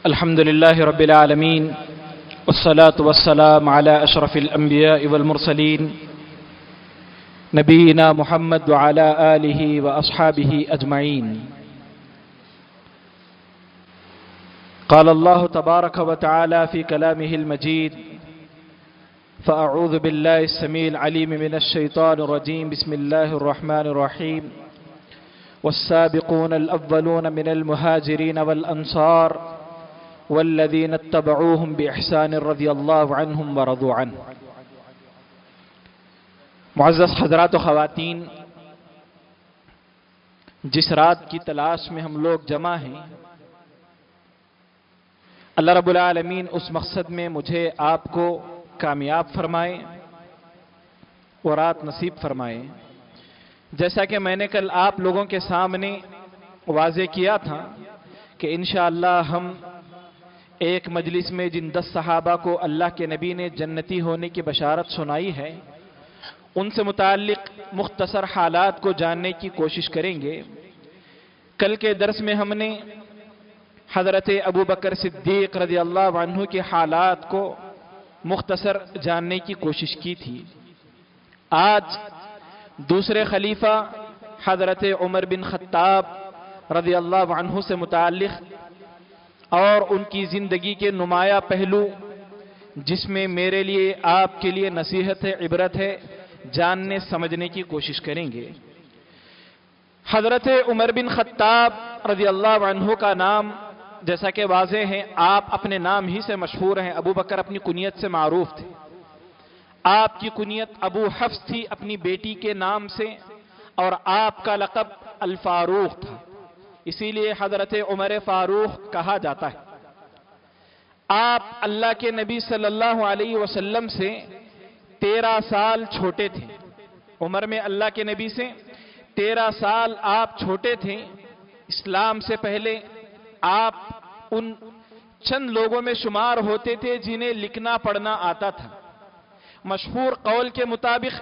الحمد لله رب العالمين والصلاة والسلام على أشرف الأنبياء والمرسلين نبينا محمد وعلى آله وأصحابه أجمعين. قال الله تبارك وتعالى في كلامه المجيد: فأعوذ بالله السميع العليم من الشيطان الرجيم. بسم الله الرحمن الرحيم. والسابقون الأولون من المهاجرين والأنصار والذين اتبعوهم بإحسان رضي الله عنهم ورضوا عنه. معزز حضرات و خواتین، جس رات کی تلاش میں ہم لوگ جمع ہیں، اللہ رب العالمین اس مقصد میں مجھے آپ کو کامیاب فرمائے اور رات نصیب فرمائے. جیسا کہ میں نے کل آپ لوگوں کے سامنے واضح کیا تھا کہ انشاءاللہ ہم ایک مجلس میں جن 10 صحابہ کو اللہ کے نبی نے جنتی ہونے کی بشارت سنائی ہے، ان سے متعلق مختصر حالات کو جاننے کی کوشش کریں گے. کل کے درس میں ہم نے حضرت ابو بکر صدیق رضی اللہ عنہ کے حالات کو مختصر جاننے کی کوشش کی تھی. آج دوسرے خلیفہ حضرت عمر بن خطاب رضی اللہ عنہ سے متعلق اور ان کی زندگی کے نمایاں پہلو، جس میں میرے لیے آپ کے لیے نصیحت ہے، عبرت ہے، جاننے سمجھنے کی کوشش کریں گے. حضرت عمر بن خطاب رضی اللہ عنہ کا نام جیسا کہ واضح ہے، آپ اپنے نام ہی سے مشہور ہیں. ابو بکر اپنی کنیت سے معروف تھے. آپ کی کنیت ابو حفص تھی اپنی بیٹی کے نام سے، اور آپ کا لقب الفاروق تھا، اسی لیے حضرت عمر فاروق کہا جاتا ہے. آپ اللہ کے نبی صلی اللہ علیہ وسلم سے 13 سال چھوٹے تھے. عمر میں اللہ کے نبی سے 13 سال آپ چھوٹے تھے. اسلام سے پہلے آپ ان چند لوگوں میں شمار ہوتے تھے جنہیں لکھنا پڑھنا آتا تھا. مشہور قول کے مطابق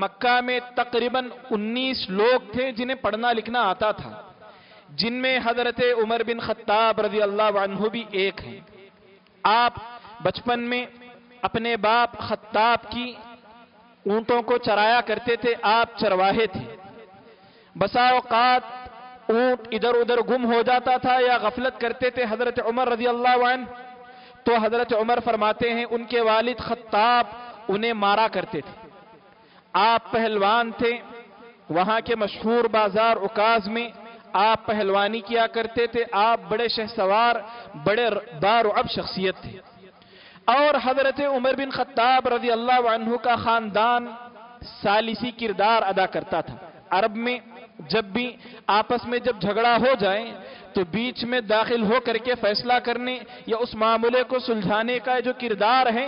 مکہ میں تقریباً 19 لوگ تھے جنہیں پڑھنا لکھنا آتا تھا، جن میں حضرت عمر بن خطاب رضی اللہ عنہ بھی ایک ہیں. آپ بچپن میں اپنے باپ خطاب کی اونٹوں کو چرایا کرتے تھے. آپ چرواہے تھے. بسا اوقات اونٹ ادھر ادھر گم ہو جاتا تھا یا غفلت کرتے تھے حضرت عمر رضی اللہ عنہ، تو حضرت عمر فرماتے ہیں ان کے والد خطاب انہیں مارا کرتے تھے. آپ پہلوان تھے. وہاں کے مشہور بازار عکاظ میں آپ پہلوانی کیا کرتے تھے. آپ بڑے شہسوار، بڑے بارعب شخصیت تھے. اور حضرت عمر بن خطاب رضی اللہ عنہ کا خاندان ثالثی کردار ادا کرتا تھا. عرب میں جب بھی آپس میں جب جھگڑا ہو جائے تو بیچ میں داخل ہو کر کے فیصلہ کرنے یا اس معاملے کو سلجھانے کا جو کردار ہے،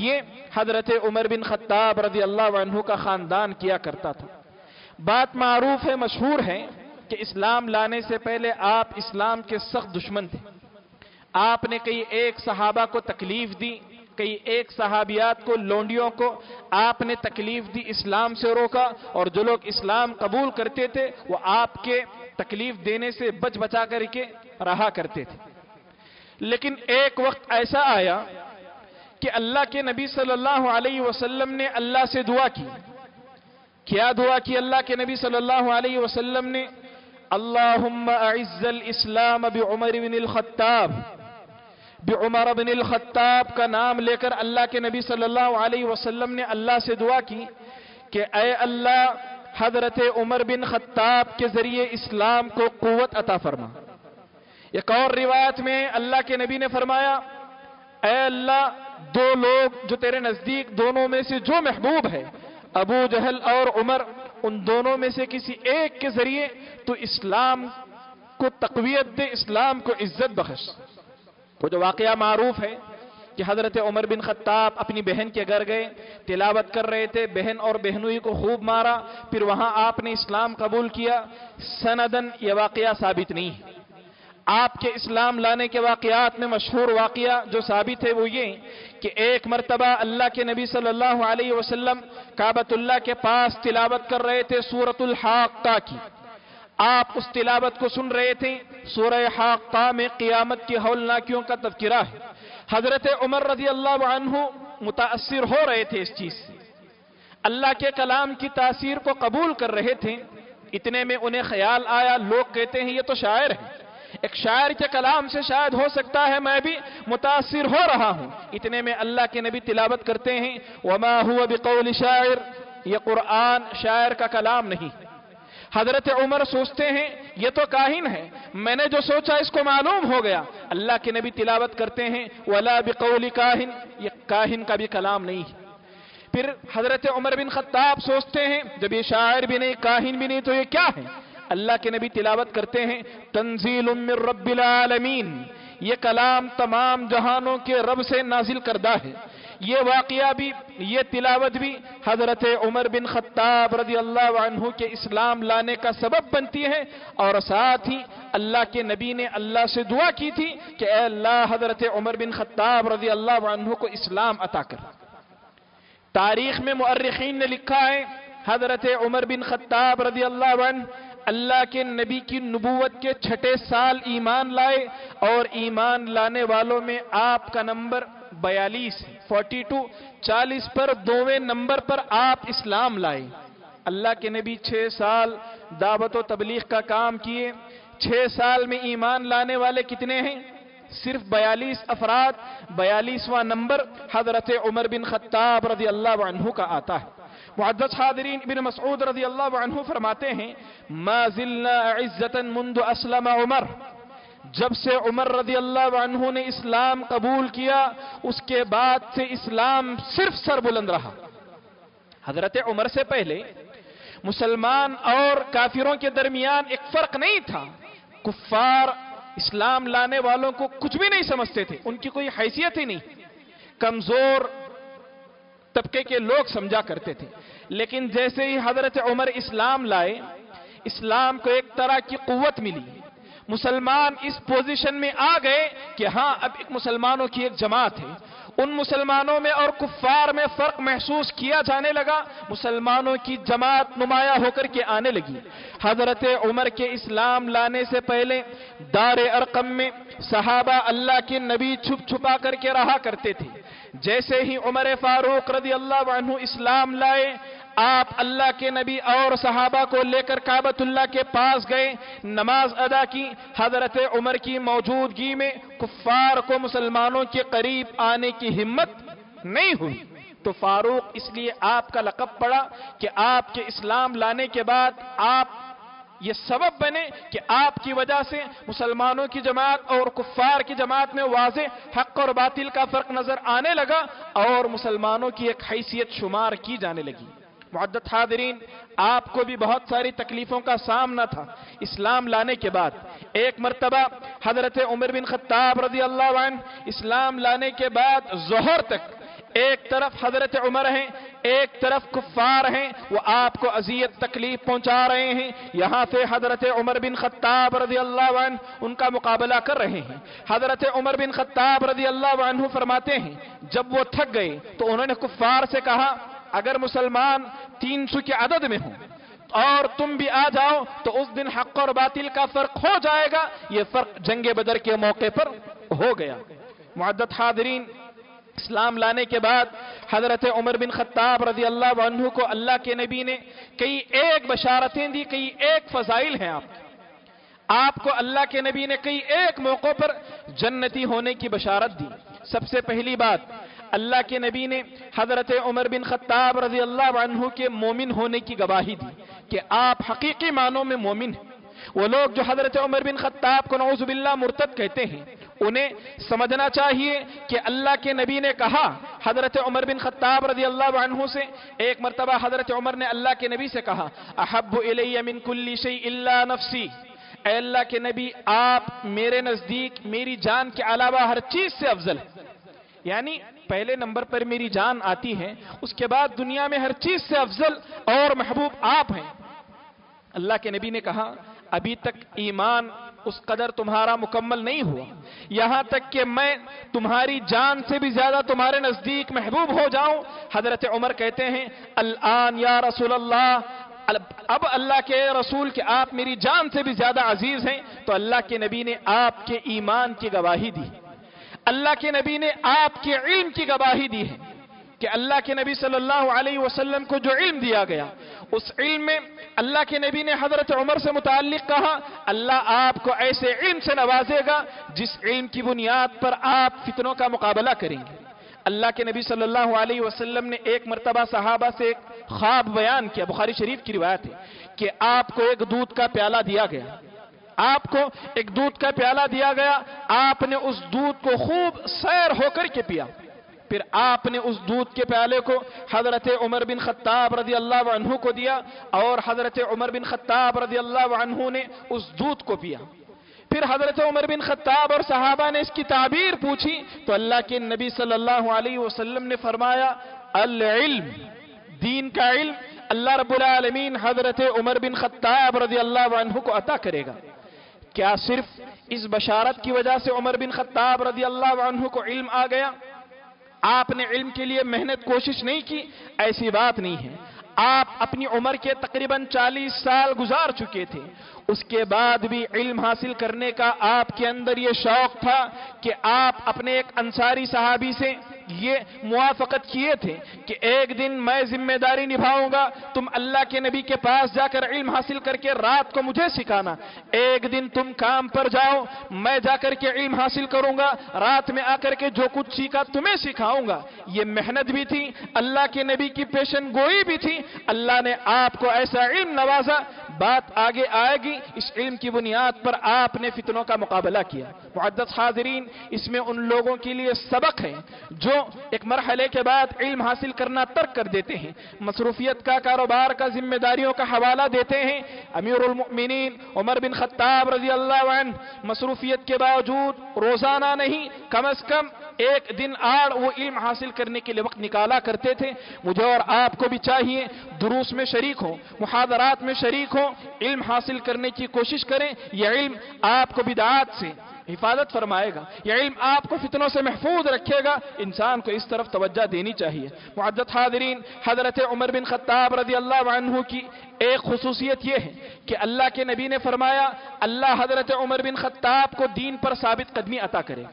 یہ حضرت عمر بن خطاب رضی اللہ عنہ کا خاندان کیا کرتا تھا. بات معروف ہے، مشہور ہے کہ اسلام لانے سے پہلے آپ اسلام کے سخت دشمن تھے. آپ نے کئی ایک صحابہ کو تکلیف دی، کئی ایک صحابیات کو، لونڈیوں کو آپ نے تکلیف دی، اسلام سے روکا، اور جو لوگ اسلام قبول کرتے تھے وہ آپ کے تکلیف دینے سے بچ بچا کر کے رہا کرتے تھے. لیکن ایک وقت ایسا آیا کہ اللہ کے نبی صلی اللہ علیہ وسلم نے اللہ سے دعا کی. کیا دعا کی اللہ کے نبی صلی اللہ علیہ وسلم نے؟ اللہم اعز الاسلام بعمر بن الخطاب. بعمر بن الخطاب کا نام لے کر اللہ کے نبی صلی اللہ علیہ وسلم نے اللہ سے دعا کی کہ اے اللہ، حضرت عمر بن خطاب کے ذریعے اسلام کو قوت عطا فرما. ایک اور روایت میں اللہ کے نبی نے فرمایا، اے اللہ، 2 لوگ جو تیرے نزدیک، دونوں میں سے جو محبوب ہے، ابو جہل اور عمر، ان دونوں میں سے کسی ایک کے ذریعے تو اسلام کو تقویت دے، اسلام کو عزت بخش. وہ جو واقعہ معروف ہے کہ حضرت عمر بن خطاب اپنی بہن کے گھر گئے، تلاوت کر رہے تھے، بہن اور بہنوئی کو خوب مارا، پھر وہاں آپ نے اسلام قبول کیا. سندن یہ واقعہ ثابت نہیں ہے. آپ کے اسلام لانے کے واقعات میں مشہور واقعہ جو ثابت ہے وہ یہ کہ ایک مرتبہ اللہ کے نبی صلی اللہ علیہ وسلم کعبۃ اللہ کے پاس تلاوت کر رہے تھے سورۃ الحاقہ کی. آپ اس تلاوت کو سن رہے تھے سورہ حاقہ میں قیامت کی ہولناکیوں کا تذکرہ ہے۔ حضرت عمر رضی اللہ عنہ متاثر ہو رہے تھے اس چیز سے، اللہ کے کلام کی تاثیر کو قبول کر رہے تھے۔ اتنے میں انہیں خیال آیا، لوگ کہتے ہیں یہ تو شاعر ہے، ایک شاعر کے کلام سے شاید ہو سکتا ہے میں بھی متاثر ہو رہا ہوں۔ اتنے میں اللہ کے نبی تلاوت کرتے ہیں وما هو بقول شاعر، یہ قرآن شاعر کا کلام نہیں۔ حضرت عمر سوچتے ہیں یہ تو کاہن ہے، میں نے جو سوچا اس کو معلوم ہو گیا۔ اللہ کے نبی تلاوت کرتے ہیں ولا بقول کاہن، یہ کاہن کا بھی کلام نہیں ہے۔ پھر حضرت عمر بن خطاب سوچتے ہیں جب یہ شاعر بھی نہیں کاہن بھی نہیں تو یہ کیا ہے؟ اللہ کے نبی تلاوت کرتے ہیں تنزیل من رب العالمین، یہ کلام تمام جہانوں کے رب سے نازل کردہ ہے۔ یہ واقعہ بھی، یہ تلاوت بھی حضرت عمر بن خطاب رضی اللہ عنہ کے اسلام لانے کا سبب بنتی ہے، اور ساتھ ہی اللہ کے نبی نے اللہ سے دعا کی تھی کہ اے اللہ حضرت عمر بن خطاب رضی اللہ عنہ کو اسلام عطا کر۔ تاریخ میں مؤرخین نے لکھا ہے حضرت عمر بن خطاب رضی اللہ عنہ اللہ کے نبی کی نبوت کے 6 سال ایمان لائے، اور ایمان لانے والوں میں آپ کا نمبر 42 ہے، 42، 40 پر 2ویں نمبر پر آپ اسلام لائے۔ اللہ کے نبی 6 سال دعوت و تبلیغ کا کام کیے، 6 سال میں ایمان لانے والے کتنے ہیں؟ صرف 42 افراد، 42واں نمبر حضرت عمر بن خطاب رضی اللہ عنہ کا آتا ہے۔ معزز حاضرین، ابن مسعود رضی اللہ عنہ فرماتے ہیں ما زلنا عزتا منذ اسلم عمر، جب سے عمر رضی اللہ عنہ نے اسلام قبول کیا اس کے بعد سے اسلام صرف سر بلند رہا۔ حضرت عمر سے پہلے مسلمان اور کافروں کے درمیان ایک فرق نہیں تھا، کفار اسلام لانے والوں کو کچھ بھی نہیں سمجھتے تھے، ان کی کوئی حیثیت ہی نہیں، کمزور طبقے کے لوگ سمجھا کرتے تھے۔ لیکن جیسے ہی حضرت عمر اسلام لائے، اسلام کو ایک طرح کی قوت ملی، مسلمان اس پوزیشن میں آ گئے کہ ہاں اب ایک مسلمانوں کی ایک جماعت ہے۔ ان مسلمانوں میں اور کفار میں فرق محسوس کیا جانے لگا، مسلمانوں کی جماعت نمایاں ہو کر کے آنے لگی۔ حضرت عمر کے اسلام لانے سے پہلے دار ارقم میں صحابہ اللہ کے نبی چھپ چھپا کر کے رہا کرتے تھے۔ جیسے ہی عمر فاروق رضی اللہ عنہ اسلام لائے، آپ اللہ کے نبی اور صحابہ کو لے کر کعبۃ اللہ کے پاس گئے، نماز ادا کی۔ حضرت عمر کی موجودگی میں کفار کو مسلمانوں کے قریب آنے کی ہمت نہیں ہوئی، تو فاروق اس لیے آپ کا لقب پڑا کہ آپ کے اسلام لانے کے بعد آپ یہ سبب بنے کہ آپ کی وجہ سے مسلمانوں کی جماعت اور کفار کی جماعت میں واضح حق اور باطل کا فرق نظر آنے لگا، اور مسلمانوں کی ایک حیثیت شمار کی جانے لگی۔ معزز حاضرین، آپ کو بھی بہت ساری تکلیفوں کا سامنا تھا اسلام لانے کے بعد۔ ایک مرتبہ حضرت عمر بن خطاب رضی اللہ عنہ اسلام لانے کے بعد ظہر تک ایک طرف حضرت عمر ہیں، ایک طرف کفار ہیں، وہ آپ کو اذیت تکلیف پہنچا رہے ہیں۔ یہاں سے حضرت عمر بن خطاب رضی اللہ عنہ ان کا مقابلہ کر رہے ہیں۔ حضرت عمر بن خطاب رضی اللہ عنہ فرماتے ہیں جب وہ تھک گئے تو انہوں نے کفار سے کہا اگر مسلمان 300 کے عدد میں ہوں اور تم بھی آ جاؤ تو اس دن حق اور باطل کا فرق ہو جائے گا۔ یہ فرق جنگ بدر کے موقع پر ہو گیا۔ معزز حاضرین، اسلام لانے کے بعد حضرت عمر بن خطاب رضی اللہ عنہ کو اللہ کے نبی نے کئی ایک بشارتیں دی، کئی ایک فضائل ہیں آپ کو اللہ کے نبی نے کئی ایک موقع پر جنتی ہونے کی بشارت دی۔ سب سے پہلی بات، اللہ کے نبی نے حضرت عمر بن خطاب رضی اللہ عنہ کے مومن ہونے کی گواہی دی کہ آپ حقیقی معنوں میں مومن ہیں۔ وہ لوگ جو حضرت عمر بن خطاب کو نعوذ باللہ مرتد کہتے ہیں، انہیں سمجھنا چاہیے کہ اللہ کے نبی نے کہا حضرت عمر بن خطاب رضی اللہ عنہ سے، ایک مرتبہ حضرت عمر نے اللہ کے نبی سے کہا احب الی من کل شیء الا نفسی، اے اللہ کے نبی آپ میرے نزدیک میری جان کے علاوہ ہر چیز سے افضل ہے، یعنی پہلے نمبر پر میری جان آتی ہے، اس کے بعد دنیا میں ہر چیز سے افضل اور محبوب آپ ہیں۔ اللہ کے نبی نے کہا ابھی تک ایمان اس قدر تمہارا مکمل نہیں ہوا، یہاں تک کہ میں تمہاری جان سے بھی زیادہ تمہارے نزدیک محبوب ہو جاؤں۔ حضرت عمر کہتے ہیں الآن یا رسول اللہ، اب اللہ کے رسول کہ آپ میری جان سے بھی زیادہ عزیز ہیں، تو اللہ کے نبی نے آپ کے ایمان کی گواہی دی، اللہ کے نبی نے آپ کے علم کی گواہی دی ہے کہ اللہ کے نبی صلی اللہ علیہ وسلم کو جو علم دیا گیا، اس علم میں اللہ کے نبی نے حضرت عمر سے متعلق کہا اللہ آپ کو ایسے علم سے نوازے گا جس علم کی بنیاد پر آپ فتنوں کا مقابلہ کریں گے۔ اللہ کے نبی صلی اللہ علیہ وسلم نے ایک مرتبہ صحابہ سے ایک خواب بیان کیا، بخاری شریف کی روایت ہے کہ آپ کو ایک دودھ کا پیالہ دیا گیا، آپ کو ایک دودھ کا پیالہ دیا گیا، آپ نے اس دودھ کو خوب سیر ہو کر کے پیا، پھر آپ نے اس دودھ کے پیالے کو حضرت عمر بن خطاب رضی اللہ عنہ کو دیا اور حضرت عمر بن خطاب رضی اللہ عنہ نے اس دودھ کو پیا۔ پھر حضرت عمر بن خطاب اور صحابہ نے اس کی تعبیر پوچھی تو اللہ کے نبی صلی اللہ علیہ وسلم نے فرمایا العلم، دین کا علم اللہ رب العالمین حضرت عمر بن خطاب رضی اللہ عنہ کو عطا کرے گا۔ کیا صرف اس بشارت کی وجہ سے عمر بن خطاب رضی اللہ عنہ کو علم آ گیا؟ آپ نے علم کے لیے محنت کوشش نہیں کی؟ ایسی بات نہیں ہے۔ آپ اپنی عمر کے تقریباً 40 سال گزار چکے تھے، اس کے بعد بھی علم حاصل کرنے کا آپ کے اندر یہ شوق تھا کہ آپ اپنے ایک انصاری صحابی سے یہ موافقت کیے تھے کہ ایک دن میں ذمہ داری نبھاؤں گا، تم اللہ کے نبی کے پاس جا کر علم حاصل کر کے رات کو مجھے سکھانا، ایک دن تم کام پر جاؤ، میں جا کر کے علم حاصل کروں گا، رات میں آ کر کے جو کچھ سیکھا تمہیں سکھاؤں گا۔ یہ محنت بھی تھی، اللہ کے نبی کی پیشن گوئی بھی تھی، اللہ نے آپ کو ایسا علم نوازا، بات آگے آئے گی، اس علم کی بنیاد پر آپ نے فتنوں کا مقابلہ کیا۔ معزز حاضرین، اس میں ان لوگوں کے لیے سبق ہے جو ایک مرحلے کے بعد علم حاصل کرنا ترک کر دیتے ہیں، مصروفیت کا، کاروبار کا، ذمہ داریوں کا حوالہ دیتے ہیں۔ امیر المؤمنین عمر بن خطاب رضی اللہ عنہ مصروفیت کے باوجود روزانہ نہیں، کم از کم ایک دن آڑ وہ علم حاصل کرنے کے لیے وقت نکالا کرتے تھے۔ مجھے اور آپ کو بھی چاہیے دروس میں شریک ہوں، محاضرات میں شریک ہوں، علم حاصل کرنے کی کوشش کریں۔ یہ علم آپ کو بدعات سے حفاظت فرمائے گا، یہ علم آپ کو فتنوں سے محفوظ رکھے گا، انسان کو اس طرف توجہ دینی چاہیے۔ معزز حاضرین، حضرت عمر بن خطاب رضی اللہ عنہ کی ایک خصوصیت یہ ہے کہ اللہ کے نبی نے فرمایا اللہ حضرت عمر بن خطاب کو دین پر ثابت قدمی عطا کرے۔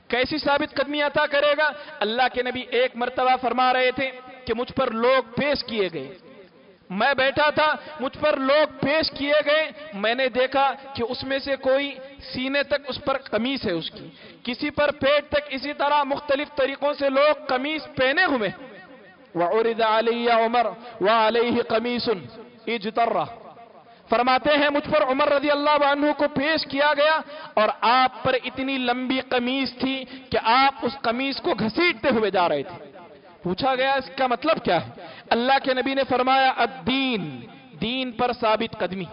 کیسی ثابت قدمی عطا کرے گا؟ اللہ کے نبی ایک مرتبہ فرما رہے تھے کہ مجھ پر لوگ پیش کیے گئے، میں بیٹھا تھا، مجھ پر لوگ پیش کیے گئے، میں نے دیکھا کہ اس میں سے کوئی سینے تک اس پر قمیص ہے اس کی، کسی پر پیٹ تک، اسی طرح مختلف طریقوں سے لوگ قمیص پہنے ہوئے۔ وَعُرِضَ عَلَيَّ عُمَرُ وَعَلَيْهِ قَمِيصٌ اجْتَرَّ، فرماتے ہیں مجھ پر عمر رضی اللہ عنہ کو پیش کیا گیا اور آپ پر اتنی لمبی قمیص تھی کہ آپ اس قمیص کو گھسیٹتے ہوئے جا رہے تھے۔ پوچھا گیا اس کا مطلب کیا ہے؟ اللہ کے نبی نے فرمایا الدین، دین پر ثابت قدمی۔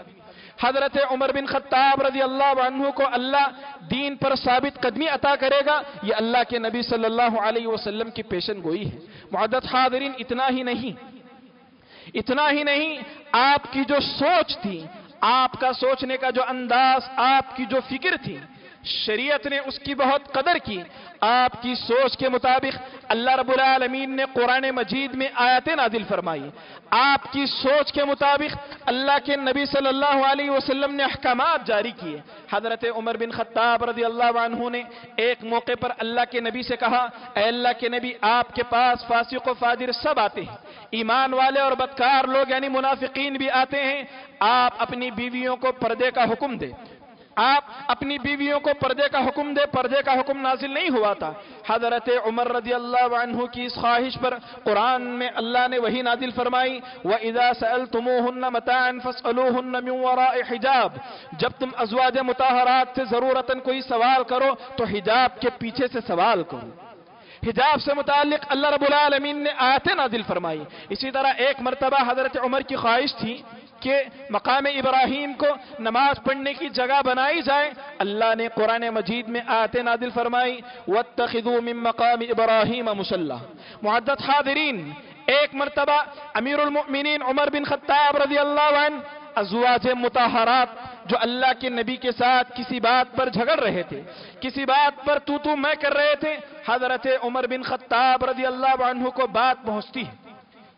حضرت عمر بن خطاب رضی اللہ عنہ کو اللہ دین پر ثابت قدمی عطا کرے گا، یہ اللہ کے نبی صلی اللہ علیہ وسلم کی پیشن گوئی ہے۔ معزز حاضرین، اتنا ہی نہیں، آپ کی جو سوچ تھی، آپ کا سوچنے کا جو انداز، آپ کی جو فکر تھی، شریعت نے اس کی بہت قدر کی۔ آپ کی سوچ کے مطابق اللہ رب العالمین نے قرآن مجید میں آیاتیں نازل فرمائی، آپ کی سوچ کے مطابق اللہ کے نبی صلی اللہ علیہ وسلم نے احکامات جاری کیے۔ حضرت عمر بن خطاب رضی اللہ عنہ نے ایک موقع پر اللہ کے نبی سے کہا اے اللہ کے نبی، آپ کے پاس فاسق و فاجر سب آتے ہیں، ایمان والے اور بدکار لوگ یعنی منافقین بھی آتے ہیں، آپ اپنی بیویوں کو پردے کا حکم دے، آپ اپنی بیویوں کو پردے کا حکم دے۔ پردے کا حکم نازل نہیں ہوا تھا۔ حضرت عمر رضی اللہ عنہ کی اس خواہش پر قرآن میں اللہ نے وحی نازل فرمائی وَإِذَا سَأَلْتُمُوهُنَّ مَتَاعًا فَاسْأَلُوهُنَّ مِنْ وَرَاءِ حِجَاب، جب تم ازواج مطہرات سے ضرورتاً کوئی سوال کرو تو حجاب کے پیچھے سے سوال کرو۔ حجاب سے متعلق اللہ رب العالمین نے آیتیں نازل فرمائی۔ اسی طرح ایک مرتبہ حضرت عمر کی خواہش تھی کہ مقام ابراہیم کو نماز پڑھنے کی جگہ بنائی جائے، اللہ نے قرآن مجید میں آیتیں نازل فرمائی وَاتَّخِذُوا مِن مَّقَامِ إِبْرَاهِيمَ مُصَلًّى۔ معزز حاضرین، ایک مرتبہ امیر المؤمنین عمر بن خطاب رضی اللہ عنہ ازواج مطہرات جو اللہ کے نبی کے ساتھ کسی بات پر جھگڑ رہے تھے، کسی بات پر تو میں کر رہے تھے، حضرت عمر بن خطاب رضی اللہ عنہ کو بات پہنچتی ہے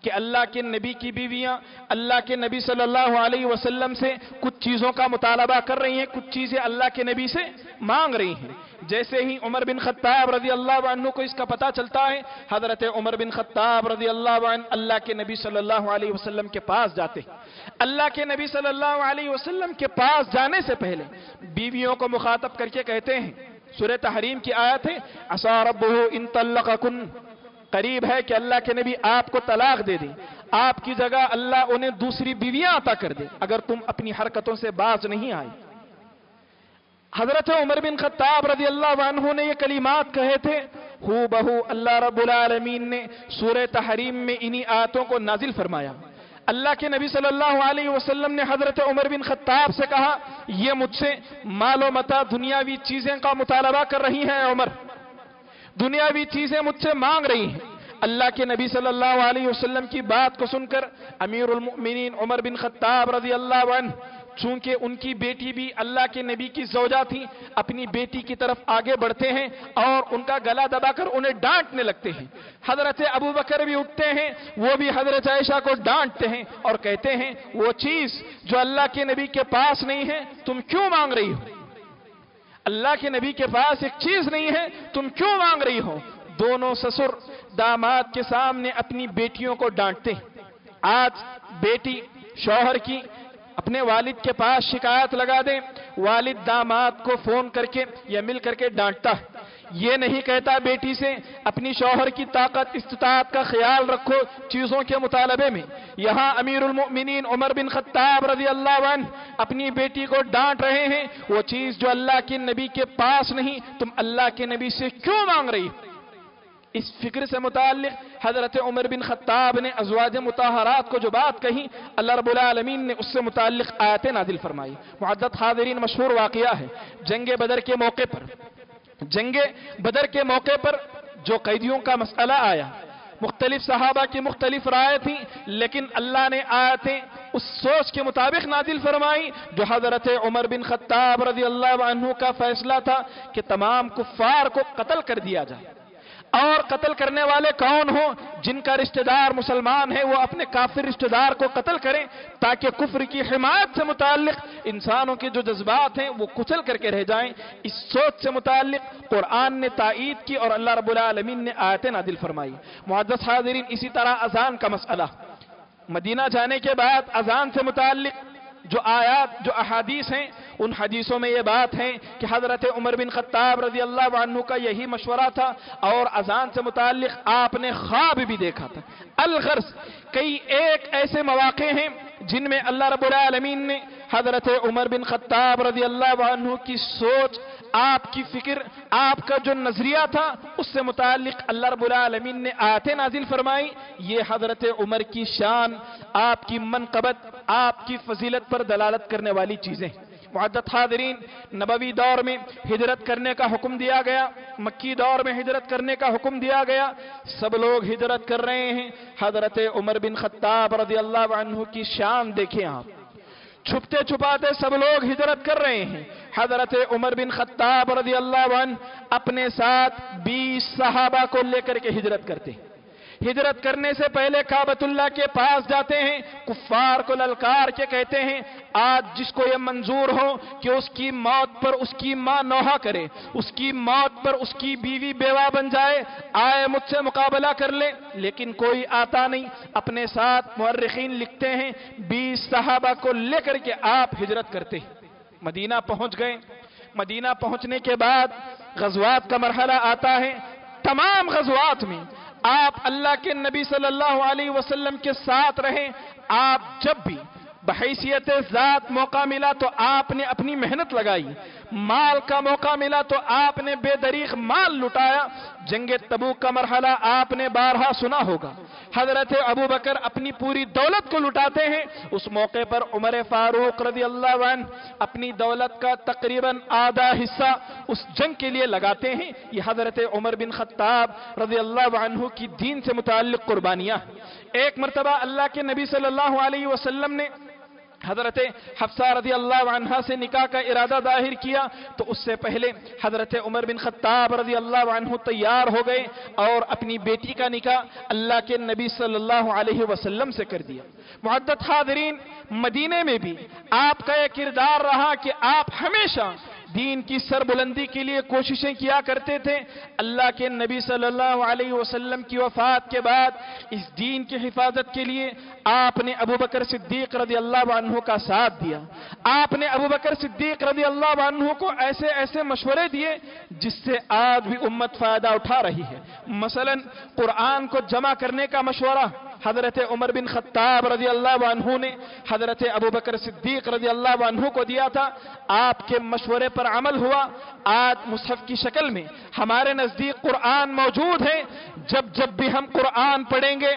کہ اللہ کے نبی کی بیویاں اللہ کے نبی صلی اللہ علیہ وسلم سے کچھ چیزوں کا مطالبہ کر رہی ہیں، کچھ چیزیں اللہ کے نبی سے مانگ رہی ہیں۔ جیسے ہی عمر بن خطاب رضی اللہ عنہ کو اس کا پتہ چلتا ہے، حضرت عمر بن خطاب رضی اللہ عنہ اللہ کے نبی صلی اللہ علیہ وسلم کے پاس جاتے ہیں۔ اللہ کے نبی صلی اللہ علیہ وسلم کے پاس جانے سے پہلے بیویوں کو مخاطب کر کے کہتے ہیں، سورہ تحریم کی آیت ہے، عسیٰ ربہ ان طلقکن، قریب ہے کہ اللہ کے نبی آپ کو طلاق دے دیں، آپ کی جگہ اللہ انہیں دوسری بیویاں عطا کر دے اگر تم اپنی حرکتوں سے باز نہیں آئے۔ حضرت عمر بن خطاب رضی اللہ عنہ نے یہ کلمات کہے تھے، ہو بہو اللہ رب العالمین نے سورہ تحریم میں انہی آیتوں کو نازل فرمایا۔ اللہ کے نبی صلی اللہ علیہ وسلم نے حضرت عمر بن خطاب سے کہا، یہ مجھ سے مال و متاع دنیاوی چیزیں کا مطالبہ کر رہی ہیں، عمر دنیاوی چیزیں مجھ سے مانگ رہی ہیں۔ اللہ کے نبی صلی اللہ علیہ وسلم کی بات کو سن کر امیر المؤمنین عمر بن خطاب رضی اللہ عنہ، چونکہ ان کی بیٹی بھی اللہ کے نبی کی زوجہ تھی، اپنی بیٹی کی طرف آگے بڑھتے ہیں اور ان کا گلا دبا کر انہیں ڈانٹنے لگتے ہیں۔ حضرت ابو بکر بھی اٹھتے ہیں، وہ بھی حضرت عائشہ کو ڈانٹتے ہیں اور کہتے ہیں، وہ چیز جو اللہ کے نبی کے پاس نہیں ہے تم کیوں مانگ رہی ہو؟ اللہ کے نبی کے پاس ایک چیز نہیں ہے، تم کیوں مانگ رہی ہو؟ دونوں سسر داماد کے سامنے اپنی بیٹیوں کو ڈانٹتے ہیں۔ آج بیٹی شوہر کی اپنے والد کے پاس شکایت لگا دیں، والد داماد کو فون کر کے یا مل کر کے ڈانٹتا ہے، یہ نہیں کہتا بیٹی سے اپنی شوہر کی طاقت استطاعت کا خیال رکھو چیزوں کے مطالبے میں۔ یہاں امیر المؤمنین عمر بن خطاب رضی اللہ عنہ اپنی بیٹی کو ڈانٹ رہے ہیں، وہ چیز جو اللہ کے نبی کے پاس نہیں تم اللہ کے نبی سے کیوں مانگ رہی؟ اس فکر سے متعلق حضرت عمر بن خطاب نے ازواج مطہرات کو جو بات کہی، اللہ رب العالمین نے اس سے متعلق آیتیں نازل فرمائی۔ معزز حاضرین، مشہور واقعہ ہے جنگ بدر کے موقع پر جو قیدیوں کا مسئلہ آیا، مختلف صحابہ کی مختلف رائے تھی، لیکن اللہ نے آیتیں اس سوچ کے مطابق نازل فرمائی جو حضرت عمر بن خطاب رضی اللہ عنہ کا فیصلہ تھا کہ تمام کفار کو قتل کر دیا جائے، اور قتل کرنے والے کون ہوں؟ جن کا رشتہ دار مسلمان ہے وہ اپنے کافر رشتہ دار کو قتل کریں تاکہ کفر کی حمایت سے متعلق انسانوں کے جو جذبات ہیں وہ کچل کر کے رہ جائیں۔ اس سوچ سے متعلق قرآن نے تائید کی اور اللہ رب العالمین نے آیتیں نازل فرمائی۔ معزز حاضرین، اسی طرح اذان کا مسئلہ، مدینہ جانے کے بعد اذان سے متعلق جو آیات جو احادیث ہیں، ان حدیثوں میں یہ بات ہے کہ حضرت عمر بن خطاب رضی اللہ عنہ کا یہی مشورہ تھا، اور اذان سے متعلق آپ نے خواب بھی دیکھا تھا۔ الغرض کئی ایک ایسے مواقع ہیں جن میں اللہ رب العالمین نے حضرت عمر بن خطاب رضی اللہ عنہ کی سوچ، آپ کی فکر، آپ کا جو نظریہ تھا، اس سے متعلق اللہ رب العالمین نے آیتیں نازل فرمائی۔ یہ حضرت عمر کی شان، آپ کی منقبت، آپ کی فضیلت پر دلالت کرنے والی چیزیں۔ معزز حاضرین، نبوی دور میں ہجرت کرنے کا حکم دیا گیا، مکی دور میں ہجرت کرنے کا حکم دیا گیا، سب لوگ ہجرت کر رہے ہیں۔ حضرت عمر بن خطاب رضی اللہ عنہ کی شان دیکھیں آپ، چھپتے چھپاتے سب لوگ ہجرت کر رہے ہیں۔ حضرت عمر بن خطاب رضی اللہ عنہ اپنے ساتھ 20 صحابہ کو لے کر کے ہجرت کرتے ہیں۔ ہجرت کرنے سے پہلے کعبۃ اللہ کے پاس جاتے ہیں، کفار کو للکار کے کہتے ہیں، آج جس کو یہ منظور ہو کہ اس کی موت پر اس کی ماں نوحہ کرے، اس کی موت پر اس کی بیوی بیوہ بن جائے، آئے مجھ سے مقابلہ کر لے۔ لیکن کوئی آتا نہیں۔ اپنے ساتھ مورخین لکھتے ہیں 20 صحابہ کو لے کر کے آپ ہجرت کرتے ہیں۔ مدینہ پہنچ گئے۔ مدینہ پہنچنے کے بعد غزوات کا مرحلہ آتا ہے۔ تمام غزوات میں آپ اللہ کے نبی صلی اللہ علیہ وسلم کے ساتھ رہے۔ آپ جب بھی بحیثیت ذات موقع ملا تو آپ نے اپنی محنت لگائی، مال کا موقع ملا تو آپ نے بے دریغ مال لٹایا۔ جنگ تبوک کا مرحلہ آپ نے بارہا سنا ہوگا، حضرت ابو بکر اپنی پوری دولت کو لٹاتے ہیں۔ اس موقع پر عمر فاروق رضی اللہ عنہ اپنی دولت کا تقریباً آدھا حصہ اس جنگ کے لیے لگاتے ہیں۔ یہ حضرت عمر بن خطاب رضی اللہ عنہ کی دین سے متعلق قربانیاں۔ ایک مرتبہ اللہ کے نبی صلی اللہ علیہ وسلم نے حضرت حفصہ رضی اللہ عنہا سے نکاح کا ارادہ ظاہر کیا تو اس سے پہلے حضرت عمر بن خطاب رضی اللہ عنہ تیار ہو گئے اور اپنی بیٹی کا نکاح اللہ کے نبی صلی اللہ علیہ وسلم سے کر دیا۔ معزز حاضرین، مدینے میں بھی آپ کا یہ کردار رہا کہ آپ ہمیشہ دین کی سربلندی کے لیے کوششیں کیا کرتے تھے۔ اللہ کے نبی صلی اللہ علیہ وسلم کی وفات کے بعد اس دین کی حفاظت کے لیے آپ نے ابو بکر صدیق رضی اللہ عنہ کا ساتھ دیا۔ آپ نے ابو بکر صدیق رضی اللہ عنہ کو ایسے ایسے مشورے دیے جس سے آج بھی امت فائدہ اٹھا رہی ہے۔ مثلا قرآن کو جمع کرنے کا مشورہ حضرت عمر بن خطاب رضی اللہ عنہ نے حضرت ابو بکر صدیق رضی اللہ عنہ کو دیا تھا۔ آپ کے مشورے پر عمل ہوا۔ آج مصحف کی شکل میں ہمارے نزدیک قرآن موجود ہے۔ جب بھی ہم قرآن پڑھیں گے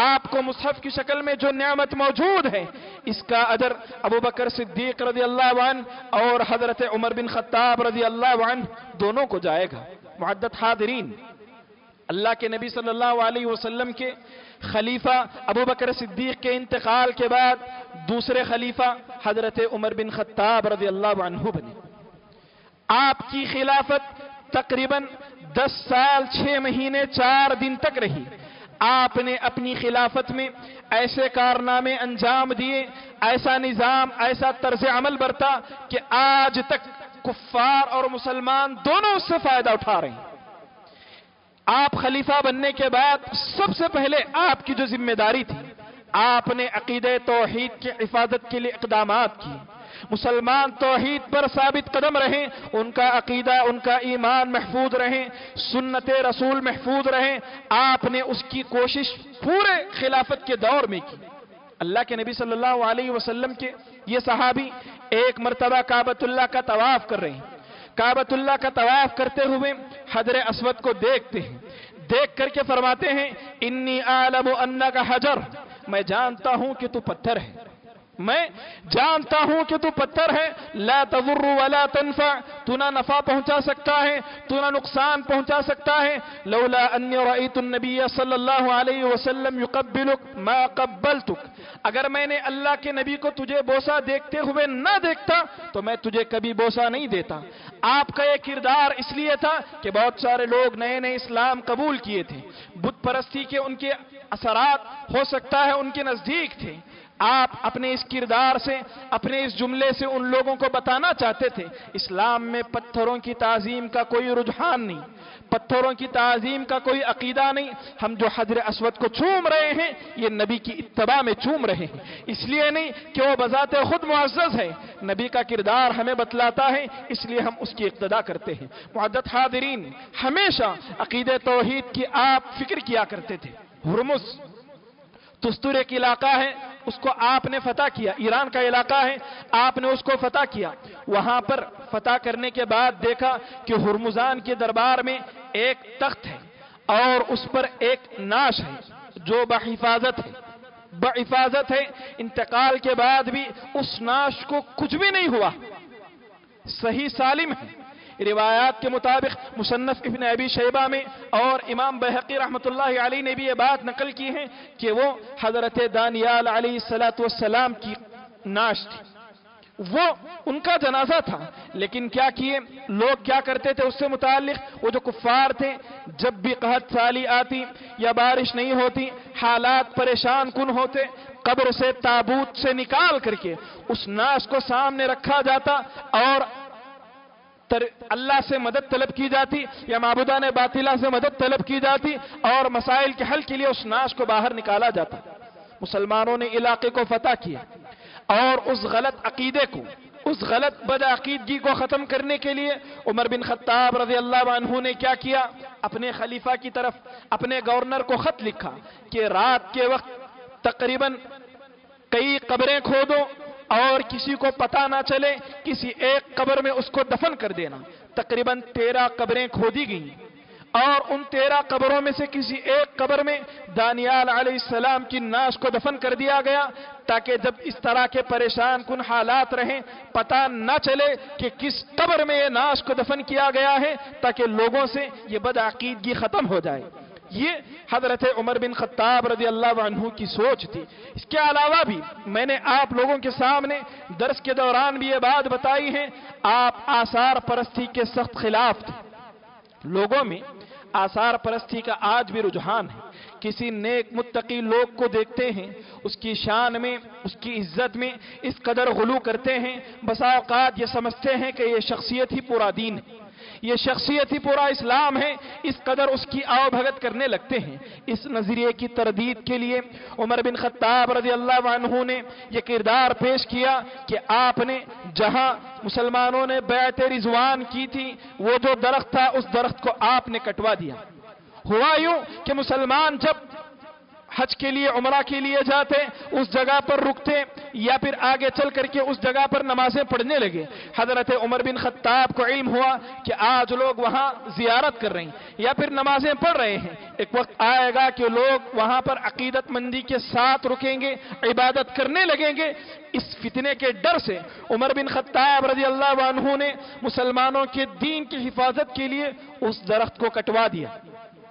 آپ کو مصحف کی شکل میں جو نعمت موجود ہے اس کا اجر ابو بکر صدیق رضی اللہ عنہ اور حضرت عمر بن خطاب رضی اللہ عنہ دونوں کو جائے گا۔ معزز حاضرین، اللہ کے نبی صلی اللہ علیہ وسلم کے خلیفہ ابو بکر صدیق کے انتقال کے بعد دوسرے خلیفہ حضرت عمر بن خطاب رضی اللہ عنہ بنے۔ آپ کی خلافت تقریباً 10 سال 6 مہینے 4 دن تک رہی۔ آپ نے اپنی خلافت میں ایسے کارنامے انجام دیے، ایسا نظام، ایسا طرز عمل برتا کہ آج تک کفار اور مسلمان دونوں اس سے فائدہ اٹھا رہے ہیں۔ آپ خلیفہ بننے کے بعد سب سے پہلے آپ کی جو ذمہ داری تھی، آپ نے عقیدہ توحید کی حفاظت کے لیے اقدامات کیے۔ مسلمان توحید پر ثابت قدم رہیں، ان کا عقیدہ، ان کا ایمان محفوظ رہیں، سنت رسول محفوظ رہیں۔ آپ نے اس کی کوشش پورے خلافت کے دور میں کی۔ اللہ کے نبی صلی اللہ علیہ وسلم کے یہ صحابی ایک مرتبہ کعبۃ اللہ کا طواف کر رہے ہیں۔ کعبۃ اللہ کا طواف کرتے ہوئے حجر اسود کو دیکھتے ہیں، دیکھ کر کے فرماتے ہیں انی اعلم انک حجر، میں جانتا ہوں کہ تو پتھر ہے، میں جانتا ہوں کہ تو پتھر ہے، لا تضر ولا تنفع، تو نہ نفع پہنچا سکتا ہے تو نہ نقصان پہنچا سکتا ہے۔ لولا انی رأیت النبی صلی اللہ علیہ وسلم یقبلک ما قبلتک، اگر میں نے اللہ کے نبی کو تجھے بوسہ دیکھتے ہوئے نہ دیکھتا تو میں تجھے کبھی بوسہ نہیں دیتا۔ آپ کا یہ کردار اس لیے تھا کہ بہت سارے لوگ نئے نئے اسلام قبول کیے تھے، بت پرستی کے ان کے اثرات ہو سکتا ہے ان کے نزدیک تھے۔ آپ اپنے اس کردار سے، اپنے اس جملے سے ان لوگوں کو بتانا چاہتے تھے اسلام میں پتھروں کی تعظیم کا کوئی رجحان نہیں، پتھروں کی تعظیم کا کوئی عقیدہ نہیں۔ ہم جو حجر اسود کو چوم رہے ہیں یہ نبی کی اتباع میں چوم رہے ہیں، اس لیے نہیں کہ وہ بذات خود معزز ہے، نبی کا کردار ہمیں بتلاتا ہے اس لیے ہم اس کی اقتداء کرتے ہیں۔ معزز حاضرین، ہمیشہ عقیدہ توحید کی آپ فکر کیا کرتے تھے۔ ہرمز تستور ایک علاقہ ہے، اس کو آپ نے فتح کیا، ایران کا علاقہ ہے، آپ نے اس کو فتح کیا۔ وہاں پر فتح کرنے کے بعد دیکھا کہ ہرمزان کے دربار میں ایک تخت ہے اور اس پر ایک ناش ہے جو بحفاظت ہے۔ انتقال کے بعد بھی اس ناش کو کچھ بھی نہیں ہوا، صحیح سالم ہے۔ روایات کے مطابق مصنف ابن ابی شیبہ میں اور امام بہقی رحمۃ اللہ علیہ نے بھی یہ بات نقل کی ہے کہ وہ حضرت دانیال علیہ السلام کی ناش تھی، وہ ان کا جنازہ تھا۔ لیکن کیا کیے لوگ، کیا کرتے تھے اس سے متعلق، وہ جو کفار تھے جب بھی قحط سالی آتی یا بارش نہیں ہوتی، حالات پریشان کن ہوتے، قبر سے تابوت سے نکال کر کے اس ناش کو سامنے رکھا جاتا اور اللہ سے مدد طلب کی جاتی یا معبودان باطلہ سے مدد طلب کی جاتی اور مسائل کے حل کے لیے اس ناش کو باہر نکالا جاتا۔ مسلمانوں نے علاقے کو فتح کیا اور اس غلط عقیدے کو، اس غلط بدعقیدگی کو ختم کرنے کے لیے عمر بن خطاب رضی اللہ عنہ نے کیا کیا، اپنے خلیفہ کی طرف اپنے گورنر کو خط لکھا کہ رات کے وقت تقریباً کئی قبریں کھودو اور کسی کو پتہ نہ چلے، کسی ایک قبر میں اس کو دفن کر دینا۔ تقریباً 13 قبریں کھودی گئیں اور ان 13 قبروں میں سے کسی ایک قبر میں دانیال علیہ السلام کی ناش کو دفن کر دیا گیا تاکہ جب اس طرح کے پریشان کن حالات رہیں پتہ نہ چلے کہ کس قبر میں یہ ناش کو دفن کیا گیا ہے، تاکہ لوگوں سے یہ بدعقیدگی ختم ہو جائے۔ یہ حضرت عمر بن خطاب رضی اللہ عنہ کی سوچ تھی۔ اس کے علاوہ بھی میں نے آپ لوگوں کے سامنے درس کے دوران بھی یہ بات بتائی ہے، آپ آثار پرستی کے سخت خلاف تھے۔ لوگوں میں آثار پرستی کا آج بھی رجحان ہے۔ کسی نیک متقی لوگ کو دیکھتے ہیں، اس کی شان میں، اس کی عزت میں اس قدر غلو کرتے ہیں، بسا اوقات یہ سمجھتے ہیں کہ یہ شخصیت ہی پورا دین ہے، یہ شخصیت ہی پورا اسلام ہے، اس قدر اس کی آؤ بھگت کرنے لگتے ہیں۔ اس نظریے کی تردید کے لیے عمر بن خطاب رضی اللہ عنہ نے یہ کردار پیش کیا کہ آپ نے جہاں مسلمانوں نے بیعت رضوان کی تھی، وہ جو درخت تھا اس درخت کو آپ نے کٹوا دیا۔ ہوا یوں کہ مسلمان جب حج کے لیے، عمرہ کے لیے جاتے، اس جگہ پر رکتے یا پھر آگے چل کر کے اس جگہ پر نمازیں پڑھنے لگے۔ حضرت عمر بن خطاب کو علم ہوا کہ آج لوگ وہاں زیارت کر رہے ہیں یا پھر نمازیں پڑھ رہے ہیں، ایک وقت آئے گا کہ لوگ وہاں پر عقیدت مندی کے ساتھ رکیں گے، عبادت کرنے لگیں گے۔ اس فتنے کے ڈر سے عمر بن خطاب رضی اللہ عنہ نے مسلمانوں کے دین کی حفاظت کے لیے اس درخت کو کٹوا دیا،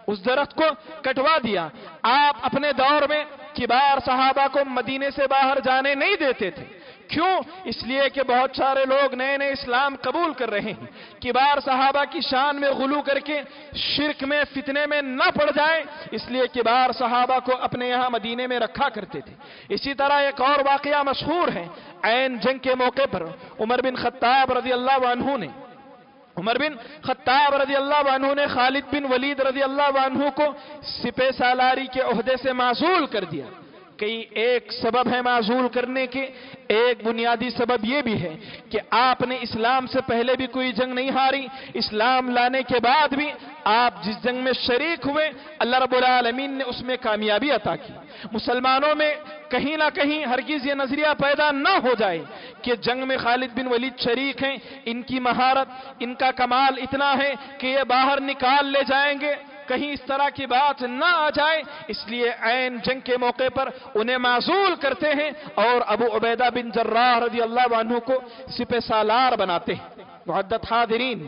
اس درخت کو کٹوا دیا۔ آپ اپنے دور میں کبار صحابہ کو مدینے سے باہر جانے نہیں دیتے تھے۔ کیوں؟ اس لیے کہ بہت سارے لوگ نئے نئے اسلام قبول کر رہے ہیں، کبار صحابہ کی شان میں غلو کر کے شرک میں، فتنے میں نہ پڑ جائے، اس لیے کبار صحابہ کو اپنے یہاں مدینے میں رکھا کرتے تھے۔ اسی طرح ایک اور واقعہ مشہور ہے، عین جنگ کے موقع پر عمر بن خطاب رضی اللہ عنہ نے خالد بن ولید رضی اللہ عنہ کو سپہ سالاری کے عہدے سے معزول کر دیا۔ کئی ایک سبب ہے معزول کرنے کے، ایک بنیادی سبب یہ بھی ہے کہ آپ نے اسلام سے پہلے بھی کوئی جنگ نہیں ہاری، اسلام لانے کے بعد بھی آپ جس جنگ میں شریک ہوئے اللہ رب العالمین نے اس میں کامیابی عطا کی۔ مسلمانوں میں کہیں نہ کہیں ہرگز یہ نظریہ پیدا نہ ہو جائے کہ جنگ میں خالد بن ولید شریک ہیں، ان کی مہارت، ان کا کمال اتنا ہے کہ یہ باہر نکال لے جائیں گے، کہیں اس طرح کی بات نہ آ جائے، اس لیے عین جنگ کے موقع پر انہیں معزول کرتے ہیں اور ابو عبیدہ بن جراح رضی اللہ عنہ کو سپہ سالار بناتے ہیں۔ معدد حاضرین،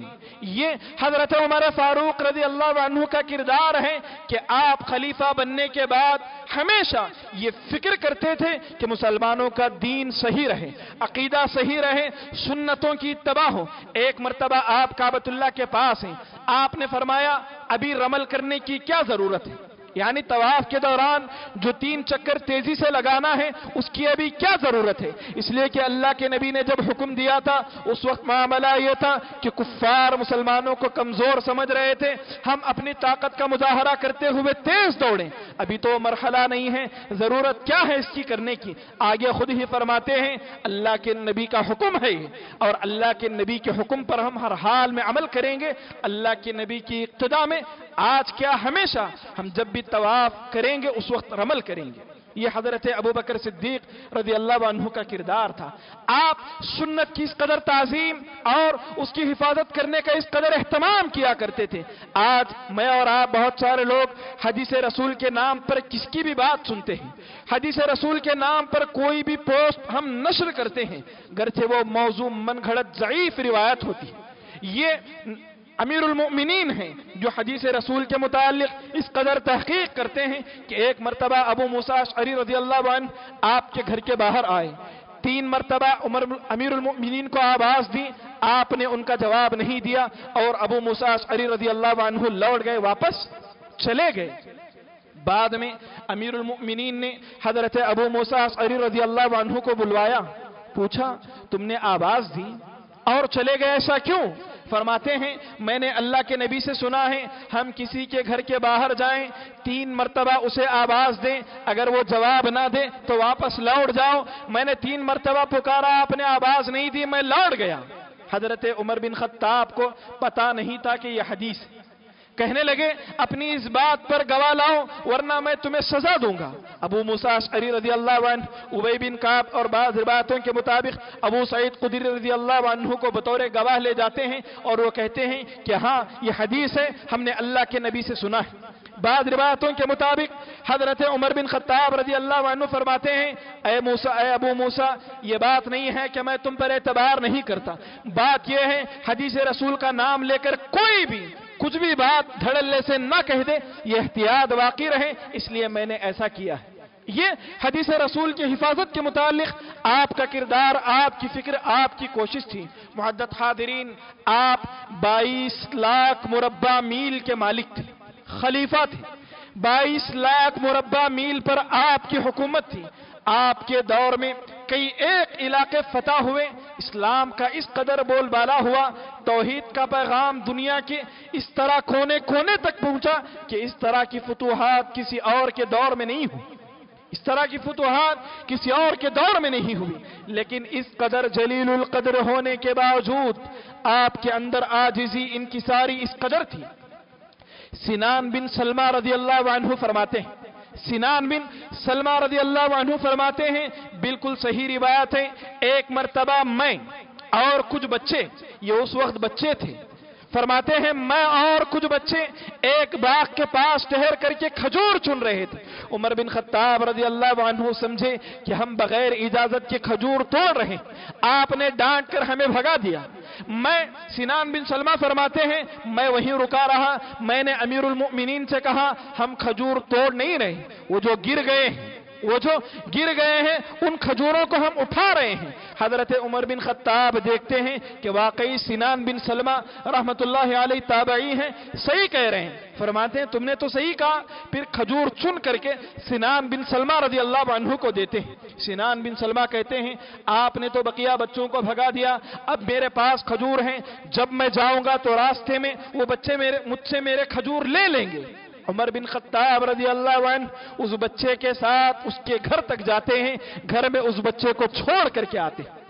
یہ حضرت عمر فاروق رضی اللہ عنہ کا کردار ہے کہ آپ خلیفہ بننے کے بعد ہمیشہ یہ فکر کرتے تھے کہ مسلمانوں کا دین صحیح رہے، عقیدہ صحیح رہے، سنتوں کی اتباع ہو۔ ایک مرتبہ آپ کعبۃ اللہ کے پاس ہیں، آپ نے فرمایا ابھی رمل کرنے کی کیا ضرورت ہے، یعنی طواف کے دوران جو 3 چکر تیزی سے لگانا ہے اس کی ابھی کیا ضرورت ہے؟ اس لیے کہ اللہ کے نبی نے جب حکم دیا تھا اس وقت معاملہ یہ تھا کہ کفار مسلمانوں کو کمزور سمجھ رہے تھے، ہم اپنی طاقت کا مظاہرہ کرتے ہوئے تیز دوڑیں، ابھی تو مرحلہ نہیں ہے، ضرورت کیا ہے اس کی کرنے کی؟ آگے خود ہی فرماتے ہیں اللہ کے نبی کا حکم ہے اور اللہ کے نبی کے حکم پر ہم ہر حال میں عمل کریں گے۔ اللہ کے نبی کی اقتداء میں آج کیا ہمیشہ ہم جب بھی طواف کریں گے اس وقت رمل کریں گے۔ یہ حضرت ابوبکر صدیق رضی اللہ عنہ کا کردار تھا۔ آپ سنت کی اس قدر تعظیم اور اس کی حفاظت کرنے کا اس قدر اہتمام کیا کرتے تھے۔ آج میں اور آپ بہت سارے لوگ حدیث رسول کے نام پر کس کی بھی بات سنتے ہیں، حدیث رسول کے نام پر کوئی بھی پوسٹ ہم نشر کرتے ہیں، گرچہ وہ موضوع من گھڑت ضعیف روایت ہوتی ہے۔ یہ امیر المؤمنین ہیں جو حدیث رسول کے متعلق اس قدر تحقیق کرتے ہیں کہ ایک مرتبہ ابو موسیٰ اشعری رضی اللہ عنہ آپ کے گھر کے باہر آئے، 3 مرتبہ امیر المؤمنین کو آواز دی، آپ نے ان کا جواب نہیں دیا اور ابو موسیٰ اشعری رضی اللہ عنہ لوٹ گئے، واپس چلے گئے۔ بعد میں امیر المؤمنین نے حضرت ابو موسیٰ اشعری رضی اللہ عنہ کو بلوایا، پوچھا تم نے آواز دی اور چلے گئے، ایسا کیوں؟ فرماتے ہیں میں نے اللہ کے نبی سے سنا ہے ہم کسی کے گھر کے باہر جائیں 3 مرتبہ اسے آواز دیں، اگر وہ جواب نہ دے تو واپس لوٹ جاؤ، میں نے 3 مرتبہ پکارا، آپ نے آواز نہیں دی، میں لوٹ گیا۔ حضرت عمر بن خطاب کو پتا نہیں تھا کہ یہ حدیث ہے، کہنے لگے اپنی اس بات پر گواہ لاؤ ورنہ میں تمہیں سزا دوں گا۔ ابو موسیٰ اشعری رضی اللہ عنہ، ابی بن کعب اور بعض روایتوں کے مطابق ابو سعید خدری رضی اللہ عنہ کو بطور گواہ لے جاتے ہیں اور وہ کہتے ہیں کہ ہاں یہ حدیث ہے، ہم نے اللہ کے نبی سے سنا ہے۔ بعض روایتوں کے مطابق حضرت عمر بن خطاب رضی اللہ عنہ فرماتے ہیں اے ابو موسیٰ یہ بات نہیں ہے کہ میں تم پر اعتبار نہیں کرتا، بات یہ ہے حدیث رسول کا نام لے کر کچھ بھی بات دھڑلے سے نہ کہہ دے، یہ احتیاط واقعی رہے، اس لیے میں نے ایسا کیا ہے۔ یہ حدیث رسول کی حفاظت کے متعلق آپ کا کردار، آپ کی فکر، آپ کی کوشش تھی۔ معزز حاضرین، آپ 22 لاکھ مربع میل کے مالک تھے، خلیفہ تھے۔ 22 لاکھ مربع میل پر آپ کی حکومت تھی۔ آپ کے دور میں کئی ایک علاقے فتح ہوئے، اسلام کا اس قدر بول بالا ہوا، توحید کا پیغام دنیا کے اس طرح کونے کونے تک پہنچا کہ اس طرح کی فتوحات کسی اور کے دور میں نہیں ہوئی، اس طرح کی فتوحات کسی اور کے دور میں نہیں ہوئی۔ لیکن اس قدر جلیل القدر ہونے کے باوجود آپ کے اندر عاجزی، انکساری اس قدر تھی۔ سنان بن سلمہ رضی اللہ عنہ فرماتے ہیں، سنان بن سلمہ رضی اللہ عنہ فرماتے ہیں، بالکل صحیح روایت ہے، ایک مرتبہ میں اور کچھ بچے، یہ اس وقت بچے تھے، فرماتے ہیں میں اور کچھ بچے ایک باغ کے پاس ٹہر کر کے کھجور چن رہے تھے۔ عمر بن خطاب رضی اللہ عنہ سمجھے کہ ہم بغیر اجازت کے کھجور توڑ رہے ہیں، آپ نے ڈانٹ کر ہمیں بھگا دیا۔ میں، سنان بن سلمہ فرماتے ہیں، میں وہیں رکا رہا، میں نے امیر المؤمنین سے کہا ہم کھجور توڑ نہیں رہے، وہ جو گر گئے ہیں ان کھجوروں کو ہم اٹھا رہے ہیں۔ حضرت عمر بن خطاب دیکھتے ہیں کہ واقعی سنان بن سلمہ رحمت اللہ علیہ تابعی ہیں، صحیح کہہ رہے ہیں۔ فرماتے ہیں تم نے تو صحیح کہا، پھر کھجور چن کر کے سنان بن سلمہ رضی اللہ عنہ کو دیتے ہیں۔ سنان بن سلمہ کہتے ہیں آپ نے تو بقیہ بچوں کو بھگا دیا، اب میرے پاس کھجور ہیں، جب میں جاؤں گا تو راستے میں وہ بچے مجھ سے میرے کھجور لے لیں گے۔ عمر بن خطاب رضی اللہ عنہ اس بچے کے ساتھ اس کے گھر تک جاتے ہیں، گھر میں اس بچے کو چھوڑ کر کے آتے ہیں۔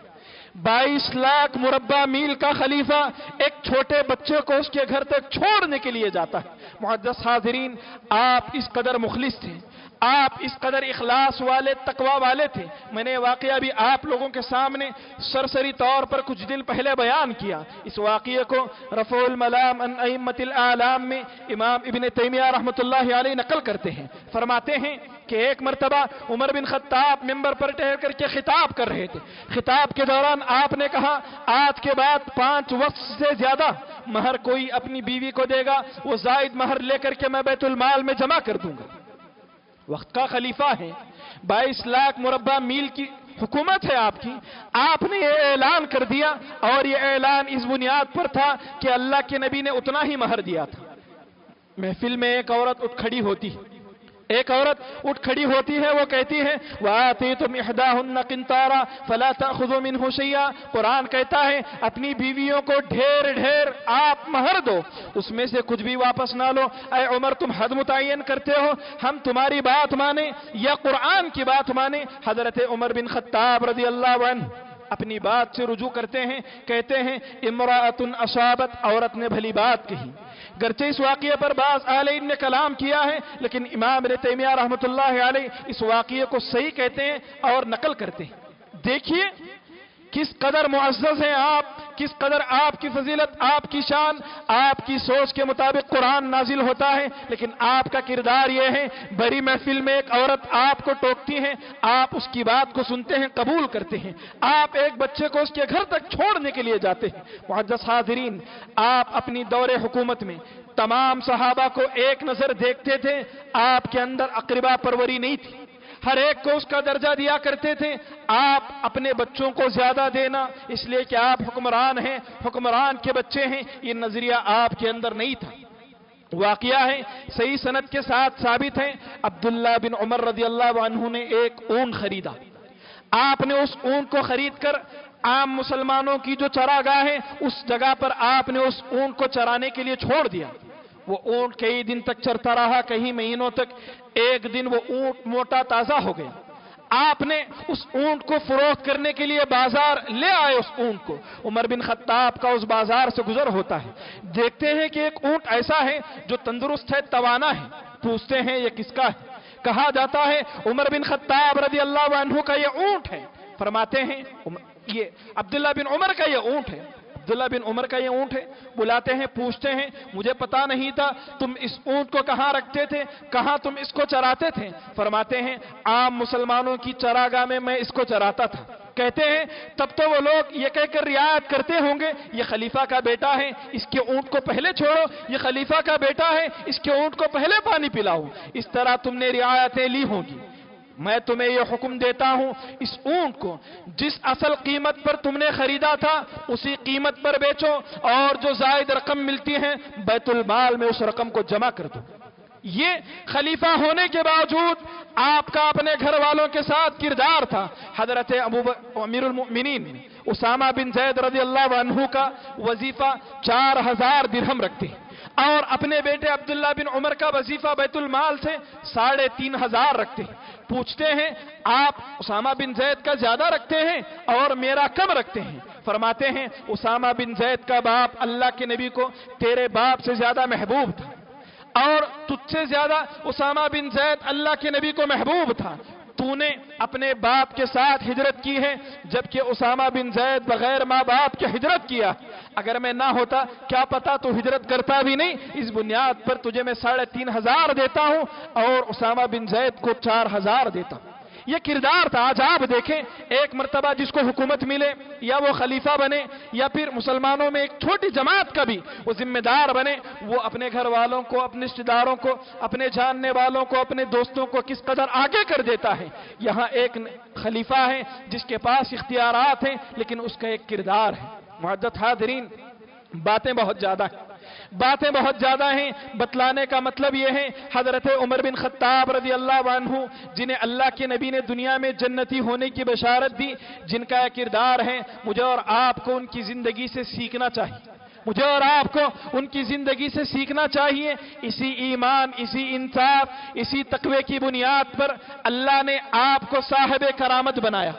22 لاکھ مربع میل کا خلیفہ ایک چھوٹے بچے کو اس کے گھر تک چھوڑنے کے لیے جاتا ہے۔ معزز حاضرین، آپ اس قدر مخلص تھے، آپ اس قدر اخلاص والے، تقوی والے تھے۔ میں نے واقعہ بھی آپ لوگوں کے سامنے سرسری طور پر کچھ دن پہلے بیان کیا۔ اس واقعے کو رفع الملام عن ائمۃ الاعلام میں امام ابن تیمیہ رحمۃ اللہ علیہ نقل کرتے ہیں، فرماتے ہیں کہ ایک مرتبہ عمر بن خطاب ممبر پر ٹہر کر کے خطاب کر رہے تھے۔ خطاب کے دوران آپ نے کہا آج کے بعد 5 وقت سے زیادہ مہر کوئی اپنی بیوی کو دے گا، وہ زائد مہر لے کر کے میں بیت المال میں جمع کر دوں گا۔ وقت کا خلیفہ ہے، 22 لاکھ مربع میل کی حکومت ہے آپ کی، آپ نے یہ اعلان کر دیا، اور یہ اعلان اس بنیاد پر تھا کہ اللہ کے نبی نے اتنا ہی مہر دیا تھا۔ محفل میں ایک عورت اٹھ کھڑی ہوتی ہے، وہ کہتی ہے وَآتِيتُمْ إِحْدَاهُنَّ قِنْطَارًا فَلَا تَأْخُذُوا مِنْهُ شَيْئًا۔ قرآن کہتا ہے اپنی بیویوں کو ڈھیر آپ مہر دو، اس میں سے کچھ بھی واپس نہ لو۔ اے عمر تم حد متعین کرتے ہو، ہم تمہاری بات مانیں یا قرآن کی بات مانیں؟ حضرت عمر بن خطاب رضی اللہ عنہ اپنی بات سے رجوع کرتے ہیں، کہتے ہیں امرأۃ اصابت، عورت نے بھلی بات کہی۔ گرچہ اس واقعے پر بعض اہل علم نے کلام کیا ہے، لیکن امام ابن تیمیہ رحمۃ اللہ علیہ اس واقعے کو صحیح کہتے ہیں اور نقل کرتے ہیں۔ دیکھیے کس قدر معزز ہیں آپ، کس قدر آپ کی فضیلت، آپ کی شان، آپ کی سوچ کے مطابق قرآن نازل ہوتا ہے، لیکن آپ کا کردار یہ ہے بڑی محفل میں ایک عورت آپ کو ٹوکتی ہے، آپ اس کی بات کو سنتے ہیں، قبول کرتے ہیں، آپ ایک بچے کو اس کے گھر تک چھوڑنے کے لیے جاتے ہیں۔ معزز حاضرین، آپ اپنی دور حکومت میں تمام صحابہ کو ایک نظر دیکھتے تھے، آپ کے اندر اقربا پروری نہیں تھی، ہر ایک کو اس کا درجہ دیا کرتے تھے۔ آپ اپنے بچوں کو زیادہ دینا اس لیے کہ آپ حکمران ہیں، حکمران کے بچے ہیں، یہ نظریہ آپ کے اندر نہیں تھا۔ واقعہ ہے، صحیح سند کے ساتھ ثابت ہے، عبداللہ بن عمر رضی اللہ عنہ نے ایک اونٹ خریدا۔ آپ نے اس اونٹ کو خرید کر عام مسلمانوں کی جو چراگاہ ہے اس جگہ پر آپ نے اس اونٹ کو چرانے کے لیے چھوڑ دیا۔ وہ اونٹ کئی دن تک چرتا رہا، کئی مہینوں تک۔ ایک دن وہ اونٹ موٹا تازہ ہو گیا، آپ نے اس اونٹ کو فروخت کرنے کے لیے بازار لے آئے۔ اس اونٹ کو عمر بن خطاب کا اس بازار سے گزر ہوتا ہے، دیکھتے ہیں کہ ایک اونٹ ایسا ہے جو تندرست ہے، توانا ہے، پوچھتے ہیں یہ کس کا ہے؟ کہا جاتا ہے عمر بن خطاب رضی اللہ عنہ کا یہ اونٹ ہے۔ فرماتے ہیں یہ عبداللہ بن عمر کا یہ اونٹ ہے، عبداللہ بن عمر کا یہ اونٹ ہے۔ بلاتے ہیں، پوچھتے ہیں مجھے پتا نہیں تھا، تم اس اونٹ کو کہاں رکھتے تھے، کہاں تم اس کو چراتے تھے؟ فرماتے ہیں عام مسلمانوں کی چراگاہ میں میں اس کو چراتا تھا۔ کہتے ہیں تب تو وہ لوگ یہ کہہ کر رعایت کرتے ہوں گے یہ خلیفہ کا بیٹا ہے، اس کے اونٹ کو پہلے چھوڑو، یہ خلیفہ کا بیٹا ہے، اس کے اونٹ کو پہلے پانی پلاؤ، اس طرح تم نے رعایتیں لی ہوں گی۔ میں تمہیں یہ حکم دیتا ہوں اس اونٹ کو جس اصل قیمت پر تم نے خریدا تھا اسی قیمت پر بیچو، اور جو زائد رقم ملتی ہے بیت المال میں اس رقم کو جمع کر دو۔ یہ خلیفہ ہونے کے باوجود آپ کا اپنے گھر والوں کے ساتھ کردار تھا۔ حضرت امیر المؤمنین اسامہ بن زید رضی اللہ عنہ کا وظیفہ 4000 درہم رکھتے ہیں، اور اپنے بیٹے عبداللہ بن عمر کا وظیفہ بیت المال سے 3500 رکھتے ہیں۔ پوچھتے ہیں آپ اسامہ بن زید کا زیادہ رکھتے ہیں اور میرا کم رکھتے ہیں؟ فرماتے ہیں اسامہ بن زید کا باپ اللہ کے نبی کو تیرے باپ سے زیادہ محبوب تھا، اور تجھ سے زیادہ اسامہ بن زید اللہ کے نبی کو محبوب تھا۔ تو نے اپنے باپ کے ساتھ ہجرت کی ہے، جبکہ اسامہ بن زید بغیر ماں باپ کے ہجرت کیا۔ اگر میں نہ ہوتا کیا پتا تو ہجرت کرتا بھی نہیں۔ اس بنیاد پر تجھے میں 3500 دیتا ہوں اور اسامہ بن زید کو 4000 دیتا ہوں۔ یہ کردار تھا۔ آج آپ دیکھیں ایک مرتبہ جس کو حکومت ملے یا وہ خلیفہ بنے یا پھر مسلمانوں میں ایک چھوٹی جماعت کا بھی وہ ذمہ دار بنے، وہ اپنے گھر والوں کو، اپنے رشتہ داروں کو، اپنے جاننے والوں کو، اپنے دوستوں کو کس قدر آگے کر دیتا ہے۔ یہاں ایک خلیفہ ہے جس کے پاس اختیارات ہیں لیکن اس کا ایک کردار ہے۔ معزز حاضرین، باتیں بہت زیادہ ہیں، بتلانے کا مطلب یہ ہے حضرت عمر بن خطاب رضی اللہ عنہ جنہیں اللہ کے نبی نے دنیا میں جنتی ہونے کی بشارت دی، جن کا کردار ہے مجھے اور آپ کو ان کی زندگی سے سیکھنا چاہیے۔ مجھے اور آپ کو ان کی زندگی سے سیکھنا چاہیے۔ اسی ایمان، اسی انصاف، اسی تقوی کی بنیاد پر اللہ نے آپ کو صاحب کرامت بنایا۔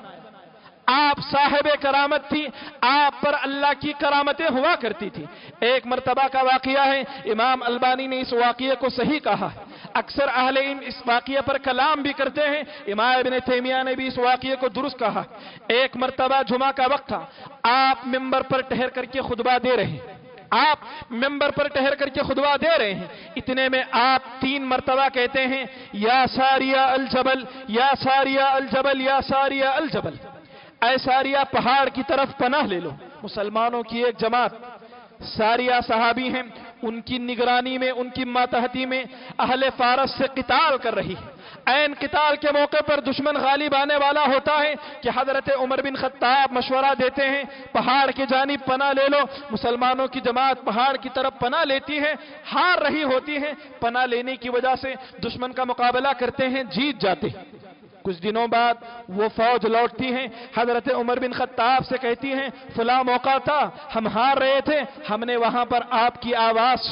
آپ صاحب کرامت تھی، آپ پر اللہ کی کرامتیں ہوا کرتی تھی۔ ایک مرتبہ کا واقعہ ہے، امام البانی نے اس واقعے کو صحیح کہا ہے۔ اکثر اہل علم اس واقعے پر کلام بھی کرتے ہیں، امام ابن تیمیہ نے بھی اس واقعے کو درست کہا۔ ایک مرتبہ جمعہ کا وقت تھا، آپ ممبر پر ٹھہر کر کے خطبہ دے رہے ہیں، اتنے میں آپ 3 مرتبہ کہتے ہیں یا ساریہ الجبل، یا ساریہ الجبل، یا ساریہ الجبل، اے ساریہ پہاڑ کی طرف پناہ لے لو۔ مسلمانوں کی ایک جماعت ساریہ صحابی ہیں، ان کی نگرانی میں، ان کی ماتحتی میں اہل فارس سے قتال کر رہی ہے۔ عین قتال کے موقع پر دشمن غالب آنے والا ہوتا ہے کہ حضرت عمر بن خطاب مشورہ دیتے ہیں پہاڑ کی جانب پناہ لے لو۔ مسلمانوں کی جماعت پہاڑ کی طرف پناہ لیتی ہے، ہار رہی ہوتی ہے، پناہ لینے کی وجہ سے دشمن کا مقابلہ کرتے ہیں، جیت جاتے ہیں۔ کچھ دنوں بعد وہ فوج لوٹتی ہیں، حضرت عمر بن خطاب سے کہتی ہیں فلاں موقع تھا، ہم ہار رہے تھے، ہم نے وہاں پر آپ کی آواز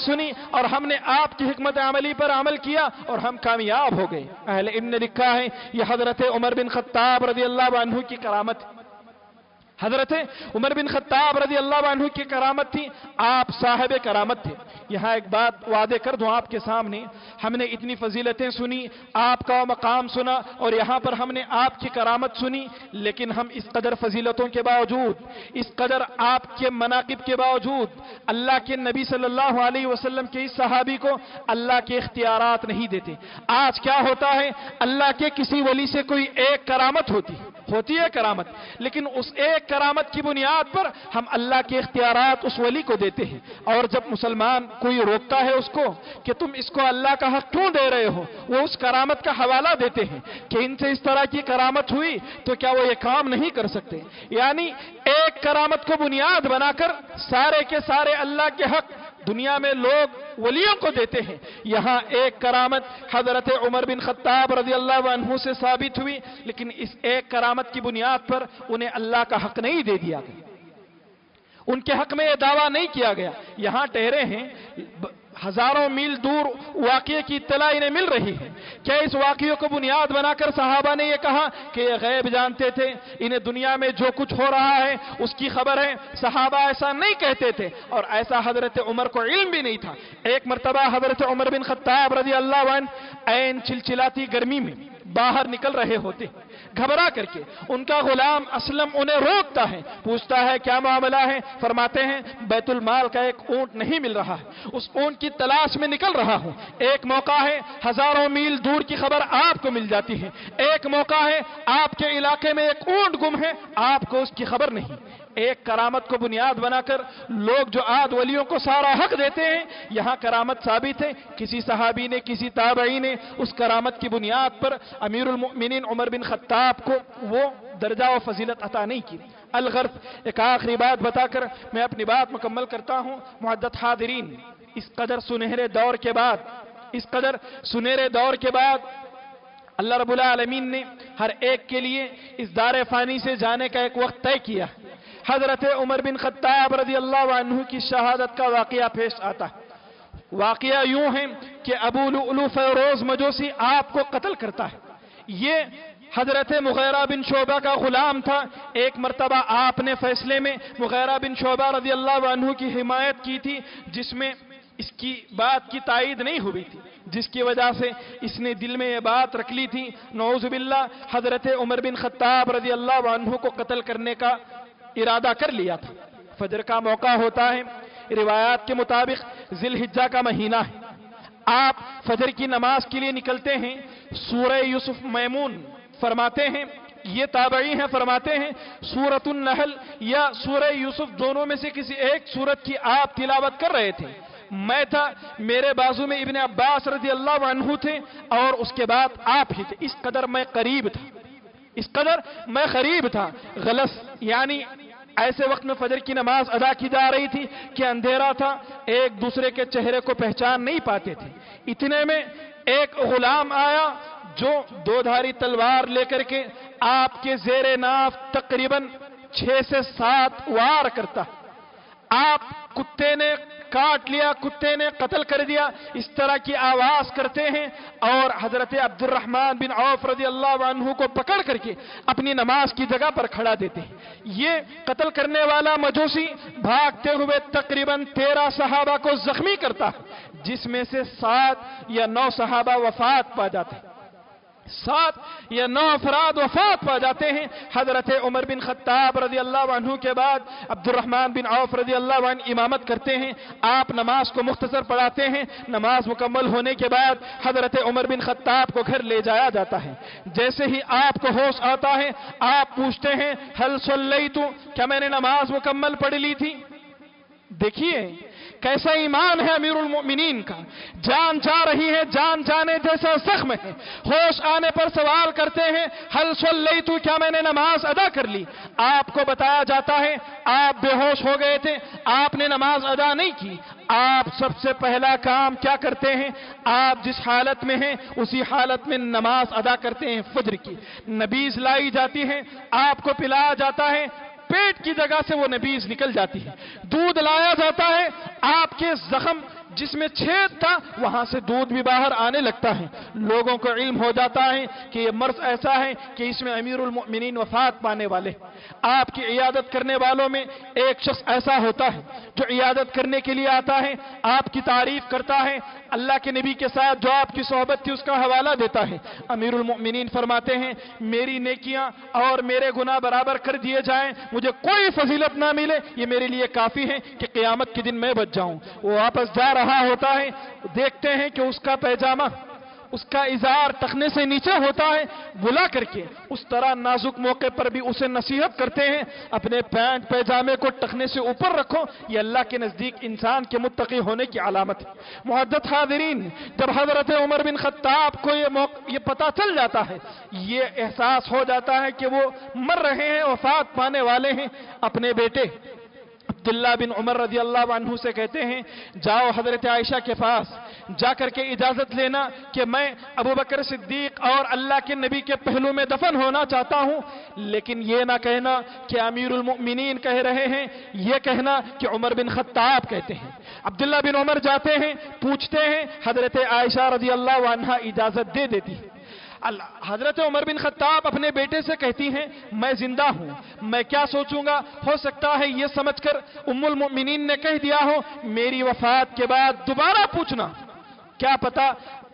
سنی اور ہم نے آپ کی حکمت عملی پر عمل کیا اور ہم کامیاب ہو گئے۔ اہل علم نے لکھا ہے یہ حضرت عمر بن خطاب رضی اللہ عنہ کی کرامت، حضرت عمر بن خطاب رضی اللہ عنہ کی کرامت تھی، آپ صاحب کرامت تھے۔ یہاں ایک بات وعدے کر دوں آپ کے سامنے، ہم نے اتنی فضیلتیں سنی، آپ کا مقام سنا اور یہاں پر ہم نے آپ کی کرامت سنی، لیکن ہم اس قدر فضیلتوں کے باوجود، اس قدر آپ کے مناقب کے باوجود اللہ کے نبی صلی اللہ علیہ وسلم کے اس صحابی کو اللہ کے اختیارات نہیں دیتے۔ آج کیا ہوتا ہے، اللہ کے کسی ولی سے کوئی ایک کرامت ہوتی ہے کرامت، لیکن اس ایک کرامت کی بنیاد پر ہم اللہ کے اختیارات اس ولی کو دیتے ہیں، اور جب مسلمان کوئی روکتا ہے اس کو کہ تم اس کو اللہ کا حق کیوں دے رہے ہو، وہ اس کرامت کا حوالہ دیتے ہیں کہ ان سے اس طرح کی کرامت ہوئی تو کیا وہ یہ کام نہیں کر سکتے۔ یعنی ایک کرامت کو بنیاد بنا کر سارے کے سارے اللہ کے حق دنیا میں لوگ ولیوں کو دیتے ہیں۔ یہاں ایک کرامت حضرت عمر بن خطاب رضی اللہ عنہ سے ثابت ہوئی، لیکن اس ایک کرامت کی بنیاد پر انہیں اللہ کا حق نہیں دے دیا گیا، ان کے حق میں یہ دعویٰ نہیں کیا گیا۔ یہاں ٹھہرے ہیں، ہزاروں میل دور واقعے کی اطلاع انہیں مل رہی ہے۔ کیا اس واقعے کو بنیاد بنا کر صحابہ نے یہ کہا کہ یہ غیب جانتے تھے، انہیں دنیا میں جو کچھ ہو رہا ہے اس کی خبر ہے؟ صحابہ ایسا نہیں کہتے تھے، اور ایسا حضرت عمر کو علم بھی نہیں تھا۔ ایک مرتبہ حضرت عمر بن خطاب رضی اللہ عنہ عین چلچلاتی گرمی میں باہر نکل رہے ہوتے ہیں گھبرا کر کے. ان کا غلام اسلم انہیں روکتا ہے, پوچھتا ہے کیا معاملہ ہے؟ فرماتے ہیں بیت المال کا ایک اونٹ نہیں مل رہا ہے, اس اونٹ کی تلاش میں نکل رہا ہوں. ایک موقع ہے ہزاروں میل دور کی خبر آپ کو مل جاتی ہے, ایک موقع ہے آپ کے علاقے میں ایک اونٹ گم ہے, آپ کو اس کی خبر نہیں. ایک کرامت کو بنیاد بنا کر لوگ جو عاد ولیوں کو سارا حق دیتے ہیں, یہاں کرامت ثابت ہے. کسی صحابی نے, کسی تابعی نے اس کرامت کی بنیاد پر امیر المؤمنین عمر بن خطاب کو وہ درجہ و فضیلت عطا نہیں کی. الغرض, ایک آخری بات بتا کر میں اپنی بات مکمل کرتا ہوں. معزز حاضرین, اس قدر سنہرے دور کے بعد اللہ رب العالمین نے ہر ایک کے لیے اس دار فانی سے جانے کا ایک وقت طے کیا. حضرت عمر بن خطاب رضی اللہ عنہ کی شہادت کا واقعہ پیش آتا ہے. واقعہ یوں ہے کہ ابو لؤلؤ فیروز مجوسی آپ کو قتل کرتا ہے. یہ حضرت مغیرہ بن شعبہ کا غلام تھا. ایک مرتبہ آپ نے فیصلے میں مغیرہ بن شعبہ رضی اللہ عنہ کی حمایت کی تھی, جس میں اس کی بات کی تائید نہیں ہوئی تھی, جس کی وجہ سے اس نے دل میں یہ بات رکھ لی تھی, نعوذ باللہ حضرت عمر بن خطاب رضی اللہ عنہ کو قتل کرنے کا ارادہ کر لیا تھا. فجر کا موقع ہوتا ہے, روایات کے مطابق ذی الحجہ کا مہینہ ہے. آپ فجر کی نماز کے لیے نکلتے ہیں. سورہ یوسف میمون فرماتے ہیں, یہ تابعی ہیں, فرماتے ہیں سورۃ النحل یا سورہ یوسف دونوں میں سے کسی ایک سورت کی آپ تلاوت کر رہے تھے. میں تھا, میرے بازو میں ابن عباس رضی اللہ عنہ تھے, اور اس کے بعد آپ ہی تھے. اس قدر میں قریب تھا. غلط یعنی ایسے وقت میں فجر کی نماز ادا کی جا رہی تھی کہ اندھیرا تھا, ایک دوسرے کے چہرے کو پہچان نہیں پاتے تھے. اتنے میں ایک غلام آیا جو دو دھاری تلوار لے کر کے آپ کے زیر ناف تقریباً 6 سے 7 وار کرتا. آپ کتے نے کاٹ لیا, کتے نے قتل کر دیا, اس طرح کی آواز کرتے ہیں, اور حضرت عبد الرحمن بن عوف رضی اللہ عنہ کو پکڑ کر کے اپنی نماز کی جگہ پر کھڑا دیتے ہیں. یہ قتل کرنے والا مجوسی بھاگتے ہوئے تقریباً 13 صحابہ کو زخمی کرتا ہے, جس میں سے 7 یا 9 صحابہ وفات پا جاتے ہیں. 7 یا 9 افراد وفات پا جاتے ہیں. حضرت عمر بن خطاب رضی اللہ عنہ کے بعد عبد الرحمن بن عوف رضی اللہ عنہ امامت کرتے ہیں. آپ نماز کو مختصر پڑھاتے ہیں. نماز مکمل ہونے کے بعد حضرت عمر بن خطاب کو گھر لے جایا جاتا ہے. جیسے ہی آپ کو ہوش آتا ہے, آپ پوچھتے ہیں ہل صلیتو, کیا میں نے نماز مکمل پڑھ لی تھی؟ دیکھیے کیسا ایمان ہے امیر المؤمنین کا. جان جا رہی ہے, جان جانے جیسا زخم ہے. ہوش آنے پر سوال کرتے ہیں ہل صلیتو, کیا میں نے نماز ادا کر لی؟ آپ کو بتایا جاتا ہے آپ بے ہوش ہو گئے تھے, آپ نے نماز ادا نہیں کی. آپ سب سے پہلا کام کیا کرتے ہیں؟ آپ جس حالت میں ہیں اسی حالت میں نماز ادا کرتے ہیں. فجر کی نبیذ لائی جاتی ہے, آپ کو پلایا جاتا ہے, پیٹ کی جگہ سے وہ نبیذ نکل جاتی ہے. دودھ لایا جاتا ہے, آپ کے زخم جس میں چھید تھا وہاں سے دودھ بھی باہر آنے لگتا ہے. لوگوں کو علم ہو جاتا ہے کہ یہ مرض ایسا ہے کہ اس میں امیر المؤمنین وفات پانے والے. آپ کی عیادت کرنے والوں میں ایک شخص ایسا ہوتا ہے جو عیادت کرنے کے لیے آتا ہے, آپ کی تعریف کرتا ہے, اللہ کے نبی کے ساتھ جو آپ کی صحبت تھی اس کا حوالہ دیتا ہے. امیر المؤمنین فرماتے ہیں میری نیکیاں اور میرے گناہ برابر کر دیے جائیں, مجھے کوئی فضیلت نہ ملے, یہ میرے لیے کافی ہے کہ قیامت کے دن میں بچ جاؤں. وہ واپس جا رہا ہوتا ہے, دیکھتے ہیں کہ اس کا پیجامہ, اس کا ازار ٹخنے سے نیچے ہوتا ہے. بلا کر کے اس طرح نازک موقع پر بھی اسے نصیحت کرتے ہیں اپنے پینٹ پیجامے کو ٹخنے سے اوپر رکھو, یہ اللہ کے نزدیک انسان کے متقی ہونے کی علامت ہے. معزز حاضرین, جب حضرت عمر بن خطاب کو یہ پتہ چل جاتا ہے, یہ احساس ہو جاتا ہے کہ وہ مر رہے ہیں, وفات پانے والے ہیں, اپنے بیٹے عبداللہ بن عمر رضی اللہ عنہ سے کہتے ہیں جاؤ حضرت عائشہ کے پاس جا کر کے اجازت لینا کہ میں ابو بکر صدیق اور اللہ کے نبی کے پہلو میں دفن ہونا چاہتا ہوں, لیکن یہ نہ کہنا کہ امیر المؤمنین کہہ رہے ہیں, یہ کہنا کہ عمر بن خطاب کہتے ہیں. عبداللہ بن عمر جاتے ہیں, پوچھتے ہیں, حضرت عائشہ رضی اللہ عنہا اجازت دے دیتی. حضرت عمر بن خطاب اپنے بیٹے سے کہتی ہیں میں زندہ ہوں, میں کیا سوچوں گا, ہو سکتا ہے یہ سمجھ کر ام المؤمنین نے کہہ دیا ہو میری وفات کے بعد دوبارہ پوچھنا, کیا پتا